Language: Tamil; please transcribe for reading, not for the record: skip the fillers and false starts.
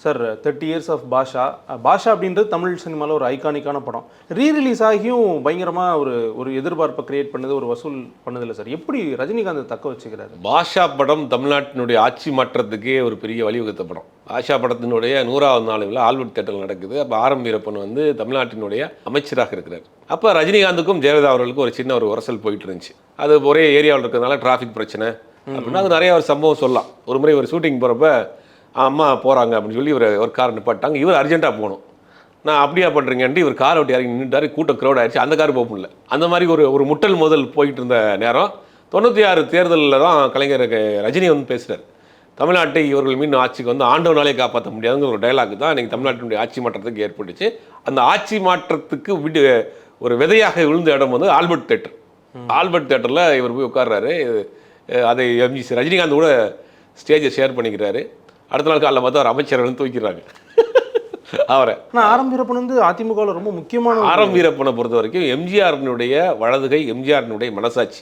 சார் 30 இயர்ஸ் ஆஃப் பாஷா பாஷா அப்படின்றது தமிழ் சினிமாவில் ஒரு ஐகானிக்கான படம். ரீரிலீஸ் ஆகியும் பயங்கரமாக ஒரு எதிர்பார்ப்பை கிரியேட் பண்ணுது, ஒரு வசூல் பண்ணுதில்லை சார். எப்படி ரஜினிகாந்த் தக்க வச்சுக்கிறாரு? பாஷா படம் தமிழ்நாட்டினுடைய ஆட்சி மாற்றத்துக்கே ஒரு பெரிய வழிவகுத்த படம். பாஷா படத்தினுடைய 100வது நாள் விழா ஆல்பர்ட் தேட்டரில் நடக்குது. அப்போ ஆர் எம் வீரப்பன் வந்து தமிழ்நாட்டினுடைய அமைச்சராக இருக்கிறார். அப்போ ரஜினிகாந்துக்கும் ஜெயலலிதா அவர்களுக்கும் ஒரு சின்ன ஒரு உரசல் போயிட்டு இருந்துச்சு. அது ஒரே ஏரியாவில் இருக்கிறதுனால டிராஃபிக் பிரச்சனை அப்படின்னா அது நிறைய ஒரு சம்பவம் சொல்லலாம். ஒரு முறை ஒரு ஷூட்டிங் போகிறப்ப அம்மா போகிறாங்க அப்படின்னு சொல்லி ஒரு கார் நிப்பாட்டாங்க. இவர் அர்ஜென்ட்டாக போகணும். நான் அப்படியா பண்ணுறீங்கன்ட்டு இவர் காரை விட்டு இறங்கி நின்றுட்டார். கூட்டம் க்ரௌட் ஆகிடுச்சு. அந்த கார் போக முடியல. அந்த மாதிரி ஒரு முட்டல் மோதல் போயிட்டு இருந்த நேரம் 96 தேர்தலில் தான் கலைஞர் ரஜினி வந்து பேசுகிறார். தமிழ்நாட்டை இவர்கள் மீண்டும் ஆட்சிக்கு வந்து ஆண்டவனாலே காப்பாற்ற முடியாதுங்கிற ஒரு டைலாக் தான் இன்றைக்கி தமிழ்நாட்டினுடைய ஆட்சி மாற்றத்துக்கு ஏற்பட்டுச்சு. அந்த ஆட்சி மாற்றத்துக்கு ஒரு விதையாக விழுந்த இடம் வந்து ஆல்பர்ட் தேட்டர். ஆல்பர்ட் தேட்டரில் இவர் போய் உட்கார்றாரு. அதை ரஜினிகாந்த் கூட ஸ்டேஜை ஷேர் பண்ணிக்கிறாரு. அடுத்த நாள் காலையில் பார்த்தா அவர் அமைச்சர்கள் தூக்கிறாங்க அவரை. ஆனால் ஆர் எம் வீரப்பன் வந்து அதிமுகவில் ரொம்ப முக்கியமான ஆர் எம் வீரப்பனை பொறுத்த வரைக்கும் எம்ஜிஆரினுடைய வலதுகை, எம்ஜிஆரினுடைய மனசாட்சி.